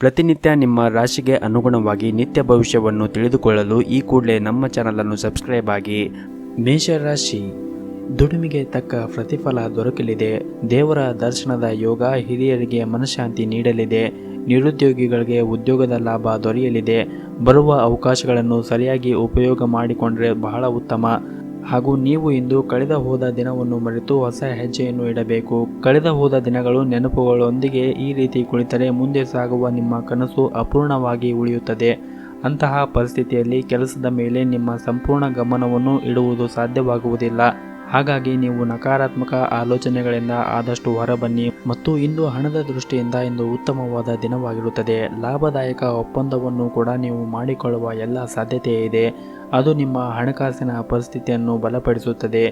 ಪ್ರತಿನಿತ್ಯ ನಿಮ್ಮ ರಾಶಿಗೆ ಅನುಗುಣವಾಗಿ ನಿತ್ಯ ಭವಿಷ್ಯವನ್ನು ತಿಳಿದುಕೊಳ್ಳಲು ಈ ಕೂಡಲೇ ನಮ್ಮ ಚಾನಲನ್ನು ಸಬ್ಸ್ಕ್ರೈಬ್ ಆಗಿ. ಮೇಷರಾಶಿ, ದುಡಿಮೆಗೆ ತಕ್ಕ ಪ್ರತಿಫಲ ದೊರಕಲಿದೆ. ದೇವರ ದರ್ಶನದ ಯೋಗ ಹಿರಿಯರಿಗೆ ಮನಃಶಾಂತಿ ನೀಡಲಿದೆ. ನಿರುದ್ಯೋಗಿಗಳಿಗೆ ಉದ್ಯೋಗದ ಲಾಭ ದೊರೆಯಲಿದೆ. ಬರುವ ಅವಕಾಶಗಳನ್ನು ಸರಿಯಾಗಿ ಉಪಯೋಗ ಮಾಡಿಕೊಂಡರೆ ಬಹಳ ಉತ್ತಮ. ಹಾಗೂ ನೀವು ಇಂದು ಕಳೆದ ಹೋದ ದಿನವನ್ನು ಮರೆತು ಹೊಸ ಹೆಜ್ಜೆಯನ್ನು ಇಡಬೇಕು. ಕಳೆದ ಹೋದ ದಿನಗಳು ನೆನಪುಗಳೊಂದಿಗೆ ಈ ರೀತಿ ಕುಳಿತರೆ ಮುಂದೆ ಸಾಗುವ ನಿಮ್ಮ ಕನಸು ಅಪೂರ್ಣವಾಗಿ ಉಳಿಯುತ್ತದೆ. ಅಂತಹ ಪರಿಸ್ಥಿತಿಯಲ್ಲಿ ಕೆಲಸದ ಮೇಲೆ ನಿಮ್ಮ ಸಂಪೂರ್ಣ ಗಮನವನ್ನು ಇಡುವುದು ಸಾಧ್ಯವಾಗುವುದಿಲ್ಲ. ಹಾಗಾಗಿ ನೀವು ನಕಾರಾತ್ಮಕ ಆಲೋಚನೆಗಳಿಂದ ಆದಷ್ಟು ಹೊರಬನ್ನಿ. ಮತ್ತು ಇಂದು ಹಣದ ದೃಷ್ಟಿಯಿಂದ ಇಂದು ಉತ್ತಮವಾದ ದಿನವಾಗಿರುತ್ತದೆ. ಲಾಭದಾಯಕ ಒಪ್ಪಂದವನ್ನು ಕೂಡ ನೀವು ಮಾಡಿಕೊಳ್ಳುವ ಎಲ್ಲ ಸಾಧ್ಯತೆ ಇದೆ. ಅದು ನಿಮ್ಮ ಹಣಕಾಸಿನ ಪರಿಸ್ಥಿತಿಯನ್ನು ಬಲಪಡಿಸುತ್ತದೆ.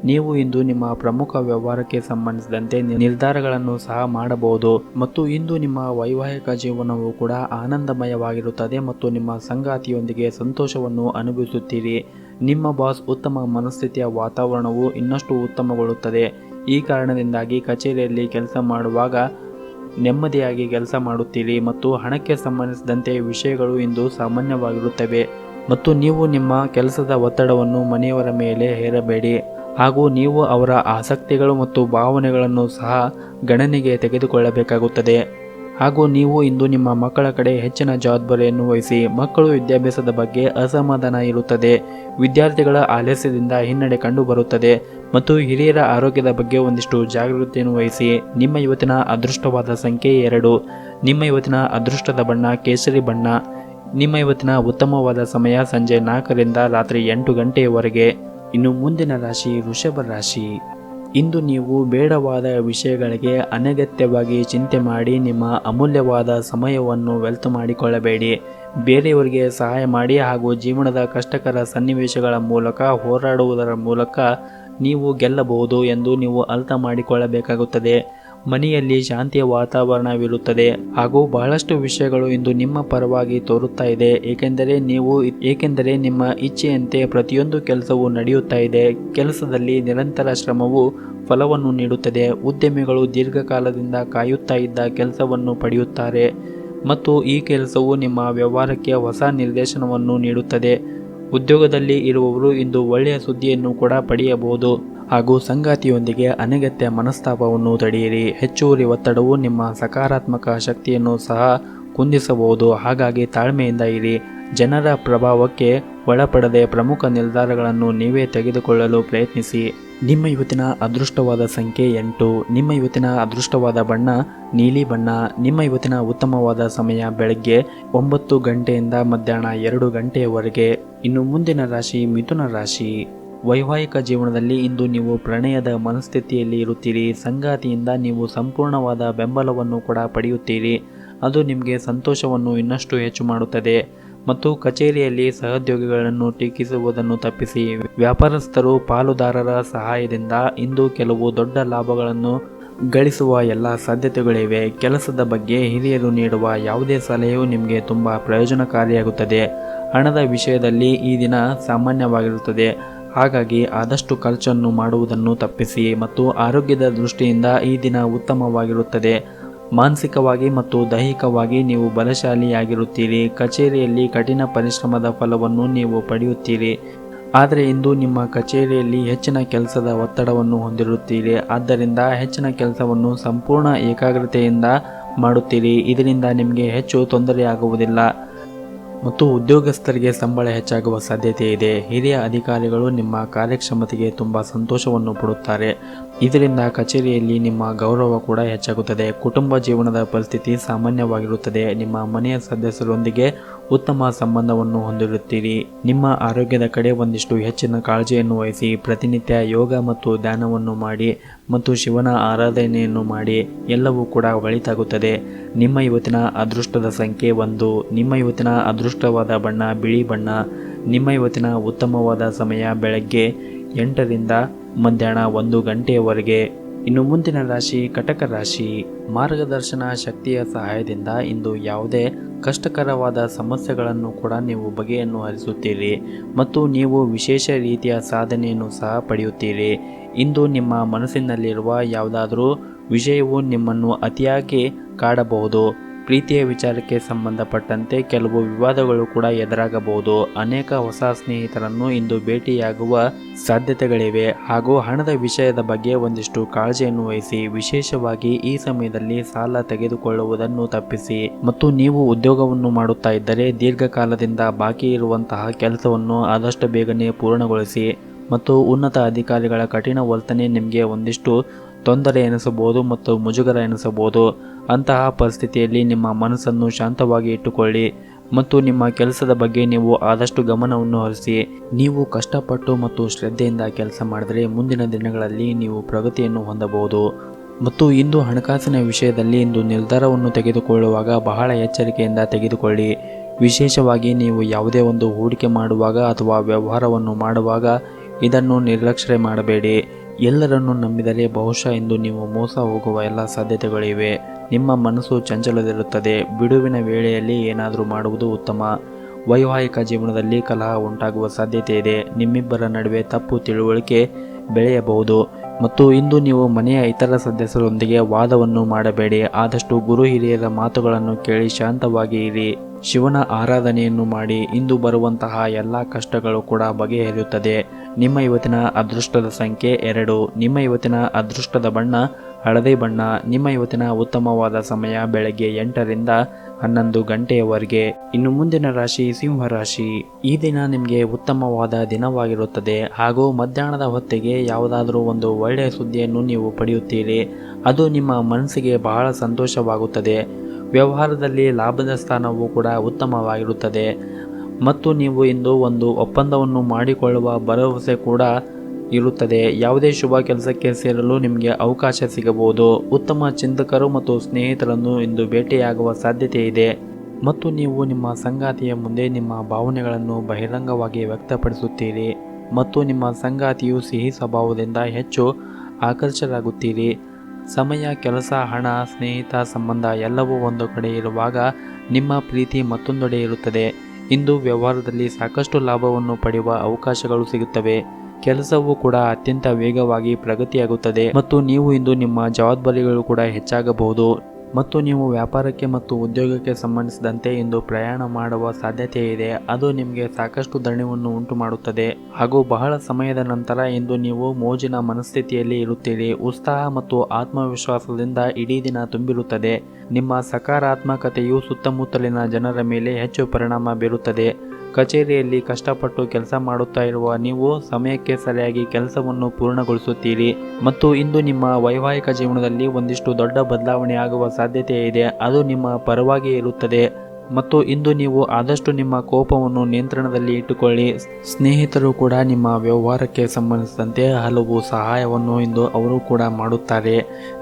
ನೀವು ಇಂದು ನಿಮ್ಮ ಪ್ರಮುಖ ವ್ಯವಹಾರಕ್ಕೆ ಸಂಬಂಧಿಸಿದಂತೆ ನಿರ್ಧಾರಗಳನ್ನು ಸಹ ಮಾಡಬಹುದು. ಮತ್ತು ಇಂದು ನಿಮ್ಮ ವೈವಾಹಿಕ ಜೀವನವು ಕೂಡ ಆನಂದಮಯವಾಗಿರುತ್ತದೆ ಮತ್ತು ನಿಮ್ಮ ಸಂಗಾತಿಯೊಂದಿಗೆ ಸಂತೋಷವನ್ನು ಅನುಭವಿಸುತ್ತೀರಿ. ನಿಮ್ಮ ಬಾಸ್ ಉತ್ತಮ ಮನಸ್ಥಿತಿಯ ವಾತಾವರಣವು ಇನ್ನಷ್ಟು ಉತ್ತಮಗೊಳ್ಳುತ್ತದೆ. ಈ ಕಾರಣದಿಂದಾಗಿ ಕಚೇರಿಯಲ್ಲಿ ಕೆಲಸ ಮಾಡುವಾಗ ನೆಮ್ಮದಿಯಾಗಿ ಕೆಲಸ ಮಾಡುತ್ತೀರಿ ಮತ್ತು ಹಣಕ್ಕೆ ಸಂಬಂಧಿಸಿದಂತೆ ವಿಷಯಗಳು ಇಂದು ಸಾಮಾನ್ಯವಾಗಿರುತ್ತವೆ. ಮತ್ತು ನೀವು ನಿಮ್ಮ ಕೆಲಸದ ಒತ್ತಡವನ್ನು ಮನೆಯವರ ಮೇಲೆ ಹೇರಬೇಡಿ. ಹಾಗೂ ನೀವು ಅವರ ಆಸಕ್ತಿಗಳು ಮತ್ತು ಭಾವನೆಗಳನ್ನು ಸಹ ಗಣನೆಗೆ ತೆಗೆದುಕೊಳ್ಳಬೇಕಾಗುತ್ತದೆ. ಹಾಗೂ ನೀವು ಇಂದು ನಿಮ್ಮ ಮಕ್ಕಳ ಕಡೆ ಹೆಚ್ಚಿನ ಜವಾಬ್ದಾರಿಯನ್ನು ವಹಿಸಿ. ಮಕ್ಕಳು ವಿದ್ಯಾಭ್ಯಾಸದ ಬಗ್ಗೆ ಅಸಮಾಧಾನ ಇರುತ್ತದೆ. ವಿದ್ಯಾರ್ಥಿಗಳ ಆಲಸ್ಯದಿಂದ ಹಿನ್ನಡೆ ಕಂಡುಬರುತ್ತದೆ. ಮತ್ತು ಹಿರಿಯರ ಆರೋಗ್ಯದ ಬಗ್ಗೆ ಒಂದಿಷ್ಟು ಜಾಗೃತಿಯನ್ನು ವಹಿಸಿ. ನಿಮ್ಮ ಇವತ್ತಿನ ಅದೃಷ್ಟವಾದ ಸಂಖ್ಯೆ 2. ನಿಮ್ಮ ಇವತ್ತಿನ ಅದೃಷ್ಟದ ಬಣ್ಣ ಕೇಸರಿ ಬಣ್ಣ. ನಿಮ್ಮ ಇವತ್ತಿನ ಉತ್ತಮವಾದ ಸಮಯ ಸಂಜೆ 4 ರಿಂದ ರಾತ್ರಿ 8 ಗಂಟೆಯವರೆಗೆ. ಇನ್ನು ಮುಂದಿನ ರಾಶಿ ವೃಷಭ ರಾಶಿ. ಇಂದು ನೀವು ಬೇಡವಾದ ವಿಷಯಗಳಿಗೆ ಅನಗತ್ಯವಾಗಿ ಚಿಂತೆ ಮಾಡಿ ನಿಮ್ಮ ಅಮೂಲ್ಯವಾದ ಸಮಯವನ್ನು ವ್ಯರ್ಥ ಮಾಡಿಕೊಳ್ಳಬೇಡಿ. ಬೇರೆಯವರಿಗೆ ಸಹಾಯ ಮಾಡಿ ಹಾಗೂ ಜೀವನದ ಕಷ್ಟಕರ ಸನ್ನಿವೇಶಗಳ ಮೂಲಕ ಹೋರಾಡುವುದರ ಮೂಲಕ ನೀವು ಗೆಲ್ಲಬಹುದು ಎಂದು ನೀವು ಅರ್ಥ ಮಾಡಿಕೊಳ್ಳಬೇಕಾಗುತ್ತದೆ. ಮನೆಯಲ್ಲಿ ಶಾಂತಿಯ ವಾತಾವರಣವಿರುತ್ತದೆ ಹಾಗೂ ಬಹಳಷ್ಟು ವಿಷಯಗಳು ಇಂದು ನಿಮ್ಮ ಪರವಾಗಿ ತೋರುತ್ತಾ ಇದೆ. ಏಕೆಂದರೆ ನಿಮ್ಮ ಇಚ್ಛೆಯಂತೆ ಪ್ರತಿಯೊಂದು ಕೆಲಸವೂ ನಡೆಯುತ್ತಾ ಇದೆ. ಕೆಲಸದಲ್ಲಿ ನಿರಂತರ ಶ್ರಮವು ಫಲವನ್ನು ನೀಡುತ್ತದೆ. ಉದ್ಯಮಿಗಳು ದೀರ್ಘಕಾಲದಿಂದ ಕಾಯುತ್ತಾ ಇದ್ದ ಕೆಲಸವನ್ನು ಪಡೆಯುತ್ತಾರೆ ಮತ್ತು ಈ ಕೆಲಸವು ನಿಮ್ಮ ವ್ಯವಹಾರಕ್ಕೆ ಹೊಸ ನಿರ್ದೇಶನವನ್ನು ನೀಡುತ್ತದೆ. ಉದ್ಯೋಗದಲ್ಲಿ ಇರುವವರು ಇಂದು ಒಳ್ಳೆಯ ಸುದ್ದಿಯನ್ನು ಕೂಡ ಪಡೆಯಬಹುದು. ಹಾಗೂ ಸಂಗಾತಿಯೊಂದಿಗೆ ಅನಗತ್ಯ ಮನಸ್ತಾಪವನ್ನು ತಡೆಯಿರಿ. ಹೆಚ್ಚುವರಿ ಒತ್ತಡವು ನಿಮ್ಮ ಸಕಾರಾತ್ಮಕ ಶಕ್ತಿಯನ್ನು ಸಹ ಕುಂದಿಸಬಹುದು. ಹಾಗಾಗಿ ತಾಳ್ಮೆಯಿಂದ ಇರಿ. ಜನರ ಪ್ರಭಾವಕ್ಕೆ ಒಳಪಡದೆ ಪ್ರಮುಖ ನಿರ್ಧಾರಗಳನ್ನು ನೀವೇ ತೆಗೆದುಕೊಳ್ಳಲು ಪ್ರಯತ್ನಿಸಿ. ನಿಮ್ಮ ಇವತ್ತಿನ ಅದೃಷ್ಟವಾದ ಸಂಖ್ಯೆ 8. ನಿಮ್ಮ ಇವತ್ತಿನ ಅದೃಷ್ಟವಾದ ಬಣ್ಣ ನೀಲಿ ಬಣ್ಣ. ನಿಮ್ಮ ಇವತ್ತಿನ ಉತ್ತಮವಾದ ಸಮಯ ಬೆಳಗ್ಗೆ 9 ಗಂಟೆಯಿಂದ ಮಧ್ಯಾಹ್ನ 2 ಗಂಟೆಯವರೆಗೆ. ಇನ್ನು ಮುಂದಿನ ರಾಶಿ ಮಿಥುನ ರಾಶಿ. ವೈವಾಹಿಕ ಜೀವನದಲ್ಲಿ ಇಂದು ನೀವು ಪ್ರಣಯದ ಮನಸ್ಥಿತಿಯಲ್ಲಿ ಇರುತ್ತೀರಿ. ಸಂಗಾತಿಯಿಂದ ನೀವು ಸಂಪೂರ್ಣವಾದ ಬೆಂಬಲವನ್ನು ಕೂಡ ಪಡೆಯುತ್ತೀರಿ. ಅದು ನಿಮಗೆ ಸಂತೋಷವನ್ನು ಇನ್ನಷ್ಟು ಹೆಚ್ಚು ಮಾಡುತ್ತದೆ. ಮತ್ತು ಕಚೇರಿಯಲ್ಲಿ ಸಹೋದ್ಯೋಗಿಗಳನ್ನು ಟೀಕಿಸುವುದನ್ನು ತಪ್ಪಿಸಿ. ವ್ಯಾಪಾರಸ್ಥರು ಪಾಲುದಾರರ ಸಹಾಯದಿಂದ ಇಂದು ಕೆಲವು ದೊಡ್ಡ ಲಾಭಗಳನ್ನು ಗಳಿಸುವ ಎಲ್ಲ ಸಾಧ್ಯತೆಗಳಿವೆ. ಕೆಲಸದ ಬಗ್ಗೆ ಹಿರಿಯರು ನೀಡುವ ಯಾವುದೇ ಸಲಹೆಯು ನಿಮಗೆ ತುಂಬ ಪ್ರಯೋಜನಕಾರಿಯಾಗುತ್ತದೆ. ಹಣದ ವಿಷಯದಲ್ಲಿ ಈ ದಿನ ಸಾಮಾನ್ಯವಾಗಿರುತ್ತದೆ. ಹಾಗಾಗಿ ಆದಷ್ಟು ಖರ್ಚನ್ನು ಮಾಡುವುದನ್ನು ತಪ್ಪಿಸಿ. ಮತ್ತು ಆರೋಗ್ಯದ ದೃಷ್ಟಿಯಿಂದ ಈ ದಿನ ಉತ್ತಮವಾಗಿರುತ್ತದೆ. ಮಾನಸಿಕವಾಗಿ ಮತ್ತು ದೈಹಿಕವಾಗಿ ನೀವು ಬಲಶಾಲಿಯಾಗಿರುತ್ತೀರಿ. ಕಚೇರಿಯಲ್ಲಿ ಕಠಿಣ ಪರಿಶ್ರಮದ ಫಲವನ್ನು ನೀವು ಪಡೆಯುತ್ತೀರಿ. ಆದರೆ ಇಂದು ನಿಮ್ಮ ಕಚೇರಿಯಲ್ಲಿ ಹೆಚ್ಚಿನ ಕೆಲಸದ ಒತ್ತಡವನ್ನು ಹೊಂದಿರುತ್ತೀರಿ. ಆದ್ದರಿಂದ ಹೆಚ್ಚಿನ ಕೆಲಸವನ್ನು ಸಂಪೂರ್ಣ ಏಕಾಗ್ರತೆಯಿಂದ ಮಾಡುತ್ತೀರಿ. ಇದರಿಂದ ನಿಮಗೆ ಹೆಚ್ಚು ತೊಂದರೆಯಾಗುವುದಿಲ್ಲ. ಮತ್ತು ಉದ್ಯೋಗಸ್ಥರಿಗೆ ಸಂಬಳ ಹೆಚ್ಚಾಗುವ ಸಾಧ್ಯತೆ ಇದೆ. ಹಿರಿಯ ಅಧಿಕಾರಿಗಳು ನಿಮ್ಮ ಕಾರ್ಯಕ್ಷಮತೆಗೆ ತುಂಬ ಸಂತೋಷವನ್ನು ಪಡುತ್ತಾರೆ. ಇದರಿಂದ ಕಚೇರಿಯಲ್ಲಿ ನಿಮ್ಮ ಗೌರವ ಕೂಡ ಹೆಚ್ಚಾಗುತ್ತದೆ. ಕುಟುಂಬ ಜೀವನದ ಪರಿಸ್ಥಿತಿ ಸಾಮಾನ್ಯವಾಗಿರುತ್ತದೆ. ನಿಮ್ಮ ಮನೆಯ ಸದಸ್ಯರೊಂದಿಗೆ ಉತ್ತಮ ಸಂಬಂಧವನ್ನು ಹೊಂದಿರುತ್ತೀರಿ. ನಿಮ್ಮ ಆರೋಗ್ಯದ ಕಡೆ ಒಂದಿಷ್ಟು ಹೆಚ್ಚಿನ ಕಾಳಜಿಯನ್ನು ವಹಿಸಿ. ಪ್ರತಿನಿತ್ಯ ಯೋಗ ಮತ್ತು ಧ್ಯಾನವನ್ನು ಮಾಡಿ ಮತ್ತು ಶಿವನ ಆರಾಧನೆಯನ್ನು ಮಾಡಿ. ಎಲ್ಲವೂ ಕೂಡ ಒಳಿತಾಗುತ್ತದೆ. ನಿಮ್ಮ ಇವತ್ತಿನ ಅದೃಷ್ಟದ ಸಂಖ್ಯೆ 1. ನಿಮ್ಮ ಇವತ್ತಿನ ಅದೃಷ್ಟವಾದ ಬಣ್ಣ ಬಿಳಿ ಬಣ್ಣ. ನಿಮ್ಮ ಇವತ್ತಿನ ಉತ್ತಮವಾದ ಸಮಯ ಬೆಳಗ್ಗೆ 8 ರಿಂದ ಮಧ್ಯಾಹ್ನ 1 ಗಂಟೆಯವರೆಗೆ. ಇನ್ನು ಮುಂದಿನ ರಾಶಿ ಕಟಕ ರಾಶಿ. ಮಾರ್ಗದರ್ಶನ ಶಕ್ತಿಯ ಸಹಾಯದಿಂದ ಇಂದು ಯಾವುದೇ ಕಷ್ಟಕರವಾದ ಸಮಸ್ಯೆಗಳನ್ನು ಕೂಡ ನೀವು ಬಗೆಯನ್ನು ಹರಿಸುತ್ತೀರಿ ಮತ್ತು ನೀವು ವಿಶೇಷ ರೀತಿಯ ಸಾಧನೆಯನ್ನು ಸಹ ಪಡೆಯುತ್ತೀರಿ. ಇಂದು ನಿಮ್ಮ ಮನಸ್ಸಿನಲ್ಲಿರುವ ಯಾವುದಾದರೂ ವಿಷಯವು ನಿಮ್ಮನ್ನು ಅತಿಯಾಗಿ ಕಾಡಬಹುದು. ಪ್ರೀತಿಯ ವಿಚಾರಕ್ಕೆ ಸಂಬಂಧಪಟ್ಟಂತೆ ಕೆಲವು ವಿವಾದಗಳು ಕೂಡ ಎದುರಾಗಬಹುದು. ಅನೇಕ ಹೊಸ ಸ್ನೇಹಿತರನ್ನು ಇಂದು ಭೇಟಿಯಾಗುವ ಸಾಧ್ಯತೆಗಳಿವೆ. ಹಾಗೂ ಹಣದ ವಿಷಯದ ಬಗ್ಗೆ ಒಂದಿಷ್ಟು ಕಾಳಜಿಯನ್ನು ವಹಿಸಿ. ವಿಶೇಷವಾಗಿ ಈ ಸಮಯದಲ್ಲಿ ಸಾಲ ತೆಗೆದುಕೊಳ್ಳುವುದನ್ನು ತಪ್ಪಿಸಿ. ಮತ್ತು ನೀವು ಉದ್ಯೋಗವನ್ನು ಮಾಡುತ್ತಾ ಇದ್ದರೆ ದೀರ್ಘಕಾಲದಿಂದ ಬಾಕಿ ಇರುವಂತಹ ಕೆಲಸವನ್ನು ಆದಷ್ಟು ಬೇಗನೆ ಪೂರ್ಣಗೊಳಿಸಿ. ಮತ್ತು ಉನ್ನತ ಅಧಿಕಾರಿಗಳ ಕಠಿಣ ವರ್ತನೆ ನಿಮಗೆ ಒಂದಿಷ್ಟು ತೊಂದರೆ ಎನಿಸಬಹುದು ಮತ್ತು ಮುಜುಗರ ಎನಿಸಬಹುದು. ಅಂತಹ ಪರಿಸ್ಥಿತಿಯಲ್ಲಿ ನಿಮ್ಮ ಮನಸ್ಸನ್ನು ಶಾಂತವಾಗಿ ಇಟ್ಟುಕೊಳ್ಳಿ ಮತ್ತು ನಿಮ್ಮ ಕೆಲಸದ ಬಗ್ಗೆ ನೀವು ಆದಷ್ಟು ಗಮನವನ್ನು ಹರಿಸಿ. ನೀವು ಕಷ್ಟಪಟ್ಟು ಮತ್ತು ಶ್ರದ್ಧೆಯಿಂದ ಕೆಲಸ ಮಾಡಿದರೆ ಮುಂದಿನ ದಿನಗಳಲ್ಲಿ ನೀವು ಪ್ರಗತಿಯನ್ನು ಹೊಂದಬಹುದು. ಮತ್ತು ಇಂದು ಹಣಕಾಸಿನ ವಿಷಯದಲ್ಲಿ ಇಂದು ನಿರ್ಧಾರವನ್ನು ತೆಗೆದುಕೊಳ್ಳುವಾಗ ಬಹಳ ಎಚ್ಚರಿಕೆಯಿಂದ ತೆಗೆದುಕೊಳ್ಳಿ. ವಿಶೇಷವಾಗಿ ನೀವು ಯಾವುದೇ ಒಂದು ಹೂಡಿಕೆ ಮಾಡುವಾಗ ಅಥವಾ ವ್ಯವಹಾರವನ್ನು ಮಾಡುವಾಗ ಇದನ್ನು ನಿರ್ಲಕ್ಷ್ಯ ಮಾಡಬೇಡಿ. ಎಲ್ಲರನ್ನು ನಂಬಿದರೆ ಬಹುಶಃ ಇಂದು ನೀವು ಮೋಸ ಹೋಗುವ ಎಲ್ಲ ಸಾಧ್ಯತೆಗಳಿವೆ. ನಿಮ್ಮ ಮನಸ್ಸು ಚಂಚಲದಿರುತ್ತದೆ. ಬಿಡುವಿನ ವೇಳೆಯಲ್ಲಿ ಏನಾದರೂ ಮಾಡುವುದು ಉತ್ತಮ. ವೈವಾಹಿಕ ಜೀವನದಲ್ಲಿ ಕಲಹ ಉಂಟಾಗುವ ಸಾಧ್ಯತೆ ಇದೆ. ನಿಮ್ಮಿಬ್ಬರ ನಡುವೆ ತಪ್ಪು ತಿಳುವಳಿಕೆ ಬೆಳೆಯಬಹುದು. ಮತ್ತು ಇಂದು ನೀವು ಮನೆಯ ಇತರ ಸದಸ್ಯರೊಂದಿಗೆ ವಾದವನ್ನು ಮಾಡಬೇಡಿ. ಆದಷ್ಟು ಗುರು ಹಿರಿಯರ ಮಾತುಗಳನ್ನು ಕೇಳಿ ಶಾಂತವಾಗಿ ಇರಿ. ಶಿವನ ಆರಾಧನೆಯನ್ನು ಮಾಡಿ. ಇಂದು ಬರುವಂತಹ ಎಲ್ಲ ಕಷ್ಟಗಳು ಕೂಡ ಬಗೆಹರಿಯುತ್ತದೆ. ನಿಮ್ಮ ಇವತ್ತಿನ ಅದೃಷ್ಟದ ಸಂಖ್ಯೆ 2. ನಿಮ್ಮ ಇವತ್ತಿನ ಅದೃಷ್ಟದ ಬಣ್ಣ ಹಳದಿ ಬಣ್ಣ. ನಿಮ್ಮ ಇವತ್ತಿನ ಉತ್ತಮವಾದ ಸಮಯ ಬೆಳಗ್ಗೆ 8 ರಿಂದ 11 ಗಂಟೆಯವರೆಗೆ. ಇನ್ನು ಮುಂದಿನ ರಾಶಿ ಸಿಂಹ ರಾಶಿ. ಈ ದಿನ ನಿಮಗೆ ಉತ್ತಮವಾದ ದಿನವಾಗಿರುತ್ತದೆ. ಹಾಗೂ ಮಧ್ಯಾಹ್ನದ ಹೊತ್ತಿಗೆ ಯಾವುದಾದ್ರೂ ಒಂದು ಒಳ್ಳೆಯ ಸುದ್ದಿಯನ್ನು ನೀವು ಪಡೆಯುತ್ತೀರಿ. ಅದು ನಿಮ್ಮ ಮನಸ್ಸಿಗೆ ಬಹಳ ಸಂತೋಷವಾಗುತ್ತದೆ. ವ್ಯವಹಾರದಲ್ಲಿ ಲಾಭದ ಸ್ಥಾನವೂ ಕೂಡ ಉತ್ತಮವಾಗಿರುತ್ತದೆ. ಮತ್ತು ನೀವು ಇಂದು ಒಂದು ಒಪ್ಪಂದವನ್ನು ಮಾಡಿಕೊಳ್ಳುವ ಭರವಸೆ ಕೂಡ ಇರುತ್ತದೆ. ಯಾವುದೇ ಶುಭ ಕೆಲಸಕ್ಕೆ ಸೇರಲು ನಿಮಗೆ ಅವಕಾಶ ಸಿಗಬಹುದು. ಉತ್ತಮ ಚಿಂತಕರು ಮತ್ತು ಸ್ನೇಹಿತರನ್ನು ಇಂದು ಭೇಟಿಯಾಗುವ ಸಾಧ್ಯತೆ ಇದೆ. ಮತ್ತು ನೀವು ನಿಮ್ಮ ಸಂಗಾತಿಯ ಮುಂದೆ ನಿಮ್ಮ ಭಾವನೆಗಳನ್ನು ಬಹಿರಂಗವಾಗಿ ವ್ಯಕ್ತಪಡಿಸುತ್ತೀರಿ. ಮತ್ತು ನಿಮ್ಮ ಸಂಗಾತಿಯು ಸಿಹಿ ಸ್ವಭಾವದಿಂದ ಹೆಚ್ಚು ಆಕರ್ಷರಾಗುತ್ತೀರಿ. ಸಮಯ, ಕೆಲಸ, ಹಣ, ಸ್ನೇಹಿತ, ಸಂಬಂಧ ಎಲ್ಲವೂ ಒಂದು ಕಡೆ ಇರುವಾಗ ನಿಮ್ಮ ಪ್ರೀತಿ ಮತ್ತೊಂದೆಡೆ ಇರುತ್ತದೆ. ಇಂದು ವ್ಯವಹಾರದಲ್ಲಿ ಸಾಕಷ್ಟು ಲಾಭವನ್ನು ಪಡೆಯುವ ಅವಕಾಶಗಳು ಸಿಗುತ್ತವೆ. ಕೆಲಸವೂ ಕೂಡ ಅತ್ಯಂತ ವೇಗವಾಗಿ ಪ್ರಗತಿಯಾಗುತ್ತದೆ. ಮತ್ತು ನೀವು ಇಂದು ನಿಮ್ಮ ಜವಾಬ್ದಾರಿಗಳು ಕೂಡ ಹೆಚ್ಚಾಗಬಹುದು. ಮತ್ತು ನೀವು ವ್ಯಾಪಾರಕ್ಕೆ ಮತ್ತು ಉದ್ಯೋಗಕ್ಕೆ ಸಂಬಂಧಿಸಿದಂತೆ ಇಂದು ಪ್ರಯಾಣ ಮಾಡುವ ಸಾಧ್ಯತೆ ಇದೆ. ಅದು ನಿಮಗೆ ಸಾಕಷ್ಟು ದಣಿವನ್ನು ಉಂಟು ಮಾಡುತ್ತದೆ. ಹಾಗೂ ಬಹಳ ಸಮಯದ ನಂತರ ಇಂದು ನೀವು ಮೋಜಿನ ಮನಸ್ಥಿತಿಯಲ್ಲಿ ಇರುತ್ತೀರಿ. ಉತ್ಸಾಹ ಮತ್ತು ಆತ್ಮವಿಶ್ವಾಸದಿಂದ ಇಡೀ ದಿನ ತುಂಬಿರುತ್ತದೆ. ನಿಮ್ಮ ಸಕಾರಾತ್ಮಕತೆಯು ಸುತ್ತಮುತ್ತಲಿನ ಜನರ ಮೇಲೆ ಹೆಚ್ಚು ಪರಿಣಾಮ ಬೀರುತ್ತದೆ. ಕಚೇರಿಯಲ್ಲಿ ಕಷ್ಟಪಟ್ಟು ಕೆಲಸ ಮಾಡುತ್ತಾ ಇರುವ ನೀವು ಸಮಯಕ್ಕೆ ಸರಿಯಾಗಿ ಕೆಲಸವನ್ನು ಪೂರ್ಣಗೊಳಿಸುತ್ತೀರಿ. ಮತ್ತು ಇಂದು ನಿಮ್ಮ ವೈವಾಹಿಕ ಜೀವನದಲ್ಲಿ ಒಂದಿಷ್ಟು ದೊಡ್ಡ ಬದಲಾವಣೆ ಆಗುವ ಸಾಧ್ಯತೆ ಇದೆ. ಅದು ನಿಮ್ಮ ಪರವಾಗಿ ಇರುತ್ತದೆ. ಮತ್ತು ಇಂದು ನೀವು ಆದಷ್ಟು ನಿಮ್ಮ ಕೋಪವನ್ನು ನಿಯಂತ್ರಣದಲ್ಲಿ ಇಟ್ಟುಕೊಳ್ಳಿ. ಸ್ನೇಹಿತರು ಕೂಡ ನಿಮ್ಮ ವ್ಯವಹಾರಕ್ಕೆ ಸಂಬಂಧಿಸಿದಂತೆ ಹಲವು ಸಹಾಯವನ್ನು ಇಂದು ಅವರು ಕೂಡ ಮಾಡುತ್ತಾರೆ.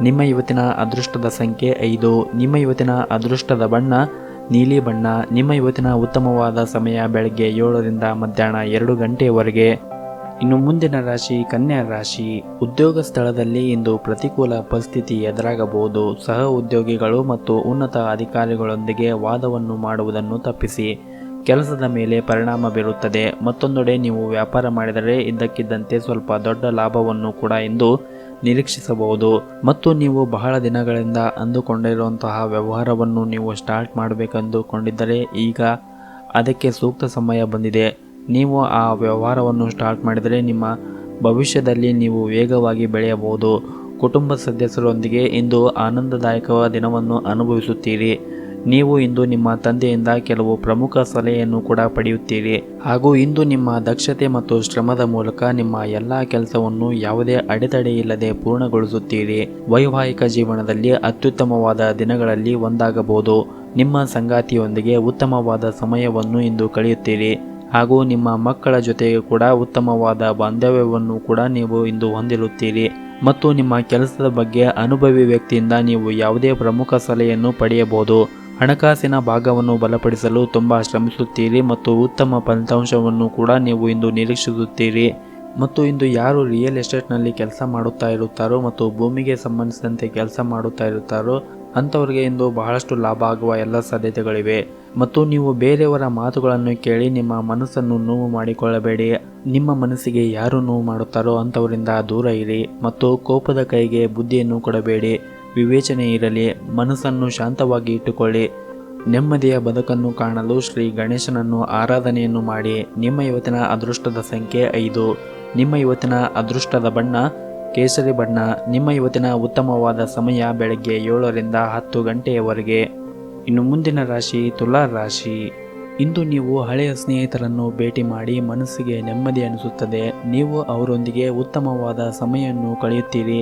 ನಿಮ್ಮ ಇವತ್ತಿನ ಅದೃಷ್ಟದ ಸಂಖ್ಯೆ 5. ನಿಮ್ಮ ಇವತ್ತಿನ ಅದೃಷ್ಟದ ಬಣ್ಣ ನೀಲಿ ಬಣ್ಣ. ನಿಮ್ಮ ಇವತ್ತಿನ ಉತ್ತಮವಾದ ಸಮಯ ಬೆಳಗ್ಗೆ 7 ರಿಂದ ಮಧ್ಯಾಹ್ನ 2 ಗಂಟೆಯವರೆಗೆ. ಇನ್ನು ಮುಂದಿನ ರಾಶಿ ಕನ್ಯಾ ರಾಶಿ. ಉದ್ಯೋಗ ಸ್ಥಳದಲ್ಲಿ ಇಂದು ಪ್ರತಿಕೂಲ ಪರಿಸ್ಥಿತಿ ಎದುರಾಗಬಹುದು. ಸಹ ಉದ್ಯೋಗಿಗಳು ಮತ್ತು ಉನ್ನತ ಅಧಿಕಾರಿಗಳೊಂದಿಗೆ ವಾದವನ್ನು ಮಾಡುವುದನ್ನು ತಪ್ಪಿಸಿ. ಕೆಲಸದ ಮೇಲೆ ಪರಿಣಾಮ ಬೀರುತ್ತದೆ. ಮತ್ತೊಂದೆಡೆ ನೀವು ವ್ಯಾಪಾರ ಮಾಡಿದರೆ ಇದ್ದಕ್ಕಿದ್ದಂತೆ ಸ್ವಲ್ಪ ದೊಡ್ಡ ಲಾಭವನ್ನು ಕೂಡ ಇಂದು ನಿರೀಕ್ಷಿಸಬಹುದು. ಮತ್ತು ನೀವು ಬಹಳ ದಿನಗಳಿಂದ ಅಂದುಕೊಂಡಿರುವಂತಹ ವ್ಯವಹಾರವನ್ನು ನೀವು ಸ್ಟಾರ್ಟ್ ಮಾಡಬೇಕೆಂದುಕೊಂಡಿದ್ದರೆ ಈಗ ಅದಕ್ಕೆ ಸೂಕ್ತ ಸಮಯ ಬಂದಿದೆ. ನೀವು ಆ ವ್ಯವಹಾರವನ್ನು ಸ್ಟಾರ್ಟ್ ಮಾಡಿದರೆ ನಿಮ್ಮ ಭವಿಷ್ಯದಲ್ಲಿ ನೀವು ವೇಗವಾಗಿ ಬೆಳೆಯಬಹುದು. ಕುಟುಂಬ ಸದಸ್ಯರೊಂದಿಗೆ ಇಂದು ಆನಂದದಾಯಕ ದಿನವನ್ನು ಅನುಭವಿಸುತ್ತೀರಿ. ನೀವು ಇಂದು ನಿಮ್ಮ ತಂದೆಯಿಂದ ಕೆಲವು ಪ್ರಮುಖ ಸಲಹೆಯನ್ನು ಕೂಡ ಪಡೆಯುತ್ತೀರಿ. ಹಾಗೂ ಇಂದು ನಿಮ್ಮ ದಕ್ಷತೆ ಮತ್ತು ಶ್ರಮದ ಮೂಲಕ ನಿಮ್ಮ ಎಲ್ಲ ಕೆಲಸವನ್ನು ಯಾವುದೇ ಅಡೆತಡೆ ಇಲ್ಲದೆ ಪೂರ್ಣಗೊಳಿಸುತ್ತೀರಿ. ವೈವಾಹಿಕ ಜೀವನದಲ್ಲಿ ಅತ್ಯುತ್ತಮವಾದ ದಿನಗಳಲ್ಲಿ ಒಂದಾಗಬಹುದು. ನಿಮ್ಮ ಸಂಗಾತಿಯೊಂದಿಗೆ ಉತ್ತಮವಾದ ಸಮಯವನ್ನು ಇಂದು ಕಳೆಯುತ್ತೀರಿ. ಹಾಗೂ ನಿಮ್ಮ ಮಕ್ಕಳ ಜೊತೆಗೆ ಕೂಡ ಉತ್ತಮವಾದ ಬಾಂಧವ್ಯವನ್ನು ಕೂಡ ನೀವು ಇಂದು ಹೊಂದಿರುತ್ತೀರಿ. ಮತ್ತು ನಿಮ್ಮ ಕೆಲಸದ ಬಗ್ಗೆ ಅನುಭವಿ ವ್ಯಕ್ತಿಯಿಂದ ನೀವು ಯಾವುದೇ ಪ್ರಮುಖ ಸಲಹೆಯನ್ನು ಪಡೆಯಬಹುದು. ಹಣಕಾಸಿನ ಭಾಗವನ್ನು ಬಲಪಡಿಸಲು ತುಂಬ ಶ್ರಮಿಸುತ್ತೀರಿ ಮತ್ತು ಉತ್ತಮ ಫಲಿತಾಂಶವನ್ನು ಕೂಡ ನೀವು ಇಂದು ನಿರೀಕ್ಷಿಸುತ್ತೀರಿ. ಮತ್ತು ಇಂದು ಯಾರು ರಿಯಲ್ ಎಸ್ಟೇಟ್ನಲ್ಲಿ ಕೆಲಸ ಮಾಡುತ್ತಾ ಇರುತ್ತಾರೋ ಮತ್ತು ಭೂಮಿಗೆ ಸಂಬಂಧಿಸಿದಂತೆ ಕೆಲಸ ಮಾಡುತ್ತಾ ಇರುತ್ತಾರೋ ಅಂಥವ್ರಿಗೆ ಇಂದು ಬಹಳಷ್ಟು ಲಾಭ ಆಗುವ ಎಲ್ಲ ಸಾಧ್ಯತೆಗಳಿವೆ. ಮತ್ತು ನೀವು ಬೇರೆಯವರ ಮಾತುಗಳನ್ನು ಕೇಳಿ ನಿಮ್ಮ ಮನಸ್ಸನ್ನು ನೋವು ಮಾಡಿಕೊಳ್ಳಬೇಡಿ. ನಿಮ್ಮ ಮನಸ್ಸಿಗೆ ಯಾರು ನೋವು ಮಾಡುತ್ತಾರೋ ಅಂಥವರಿಂದ ದೂರ ಇರಿ. ಮತ್ತು ಕೋಪದ ಕೈಗೆ ಬುದ್ಧಿಯನ್ನು ಕೊಡಬೇಡಿ. ವಿವೇಚನೆ ಇರಲಿ. ಮನಸ್ಸನ್ನು ಶಾಂತವಾಗಿ ಇಟ್ಟುಕೊಳ್ಳಿ. ನೆಮ್ಮದಿಯ ಬದುಕನ್ನು ಕಾಣಲು ಶ್ರೀ ಗಣೇಶನನ್ನು ಆರಾಧನೆಯನ್ನು ಮಾಡಿ. ನಿಮ್ಮ ಇವತ್ತಿನ ಅದೃಷ್ಟದ ಸಂಖ್ಯೆ 5. ನಿಮ್ಮ ಇವತ್ತಿನ ಅದೃಷ್ಟದ ಬಣ್ಣ ಕೇಸರಿ ಬಣ್ಣ. ನಿಮ್ಮ ಇವತ್ತಿನ ಉತ್ತಮವಾದ ಸಮಯ ಬೆಳಗ್ಗೆ 7ರಿಂದ 10 ಗಂಟೆಯವರೆಗೆ. ಇನ್ನು ಮುಂದಿನ ರಾಶಿ ತುಲಾ ರಾಶಿ. ಇಂದು ನೀವು ಹಳೆಯ ಸ್ನೇಹಿತರನ್ನು ಭೇಟಿ ಮಾಡಿ ಮನಸ್ಸಿಗೆ ನೆಮ್ಮದಿ ಅನಿಸುತ್ತದೆ. ನೀವು ಅವರೊಂದಿಗೆ ಉತ್ತಮವಾದ ಸಮಯವನ್ನು ಕಳೆಯುತ್ತೀರಿ.